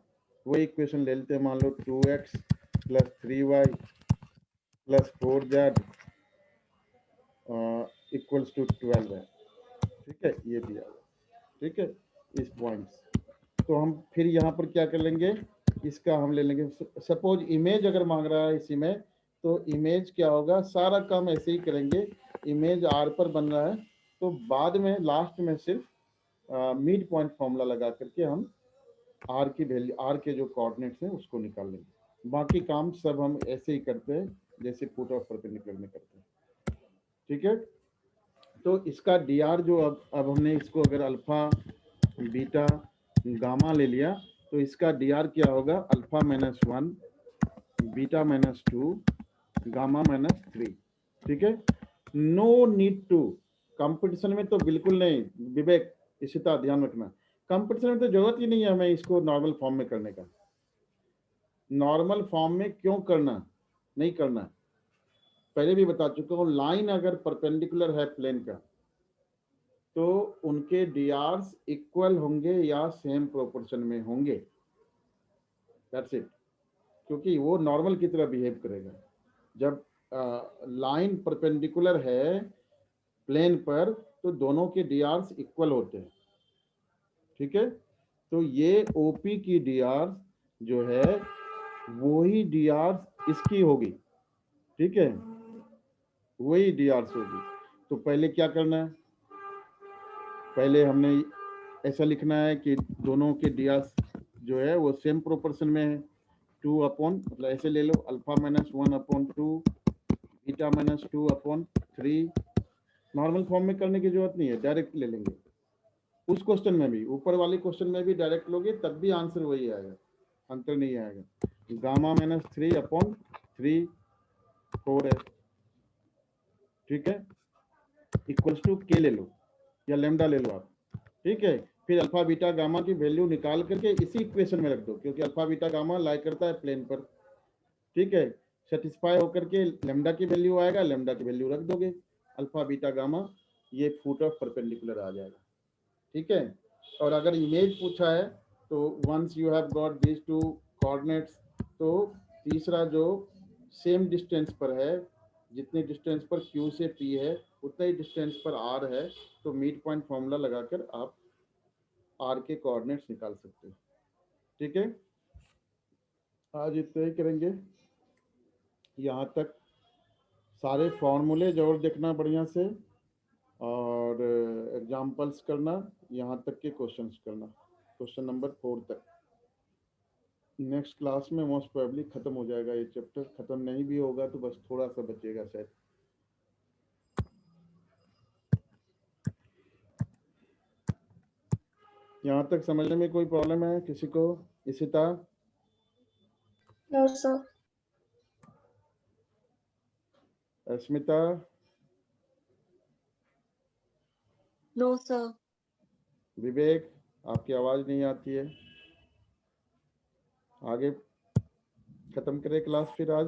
वही इक्वेशन ले लेते हैं, मान लो 2x + 3y + 4z equals to 12 है, ठीक है, ये दिया हुआ, ठीक है, इस पॉइंट्स। तो हम फिर यहाँ पर क्या कर लेंगे, इसका हम ले लेंगे, सपोज इमेज अगर मांग रहा है इसी में, तो इमेज क्या होगा, सारा काम ऐसे ही करेंगे। इमेज r पर बन रहा है, तो बाद में लास्ट में सिर्फ मिड पॉइंट फॉर्मूला लगा करके हम r की वैल्यू, r के जो कोऑर्डिनेट्स हैं उसको निकाल लेंगे। बाकी काम सब हम ऐसे ही करते हैं जैसे फुट ऑफ परपेंडिकुलर में करते हैं, ठीक है। तो इसका dr जो अब हमने इसको अगर अल्फा बीटा गामा ले लिया, तो इसका dr क्या होगा, अल्फा -1 बीटा -2 गामा -3, ठीक है। नो नीड टू, कंपटीशन में तो बिल्कुल नहीं विवेक, इसी तरह ध्यान रखना, कंपटीशन में तो जरूरत ही नहीं है हमें इसको नॉर्मल फॉर्म में करने का। नॉर्मल फॉर्म में क्यों करना, नहीं करना, पहले भी बता चुका हूँ, लाइन अगर परपेंडिकुलर है प्लेन का तो उनके डीआर्स इक्वल होंगे या सेम प्रोपोर्शन में होंगे, दैट्स इट। क्योंकि वो नॉर्मल की तरह बिहेव करेगा। जब लाइन परपेंडिकुलर है प्लेन पर तो दोनों के डीआर्स इक्वल होते हैं, ठीक है। तो ये ओपी की डीआर जो है वही डीआर इसकी होगी, ठीक है, वही डीआर होगी। तो पहले क्या करना है, पहले हमने ऐसा लिखना है कि दोनों के डीआर जो है वो सेम प्रोपोर्शन में है, 2 अपॉन, मतलब ऐसे ले लो, alpha minus 1 upon 2, beta minus 2 upon 3। Normal form में करने की जरूरत नहीं है, डायरेक्ट ले लेंगे। उस क्वेश्चन में भी, ऊपर वाले क्वेश्चन में भी डायरेक्ट लोगे तब भी आंसर वही आएगा, अंतर नहीं आएगा। गामा माइनस 3 अपॉन 3 4 है, ठीक है, इक्वल्स टू के ले लो या लेमडा ले लो आप, ठीक है। फिर अल्फा बीटा गामा की वैल्यू निकाल करके इसी इक्वेशन में रख दो, क्योंकि अल्फा बीटा गामा लाई करता है प्लेन पर, ठीक है। सेटिस्फाई होकर के लेमडा की वैल्यू आएगा, लेमडा की वैल्यू रख दोगे, अल्फा बीटा गामा, ये फुट ऑफ परपेंडिकुलर आ जाएगा, ठीक है। और अगर इमेज पूछा है तो once you have got this two coordinates, तो तीसरा जो सेम डिस्टेंस पर है, जितने डिस्टेंस पर Q से P है उतना ही डिस्टेंस पर R है, तो मिड पॉइंट फॉर्मूला लगाकर आप R के कोऑर्डिनेट्स निकाल सकते हैं, ठीक है। आज इतना ही करेंगे, यहाँ तक सारे फॉर्मूले जरूर देखना बढ़िया से, और एग्जाम्पल्स करना, यहाँ तक के क्वेश्चंस करना, क्वेश्चन नंबर 4 तक। नेक्स्ट क्लास में मोस्ट प्रोबेबली खत्म हो जाएगा ये चैप्टर, खत्म नहीं भी होगा तो बस थोड़ा सा बचेगा शायद। यहाँ तक समझने में कोई प्रॉब्लम है किसी को? Ishita, No, sir. अस्मिता, No, sir. विवेक, आपकी आवाज नहीं आती है। आगे खत्म करें क्लास फिर आज।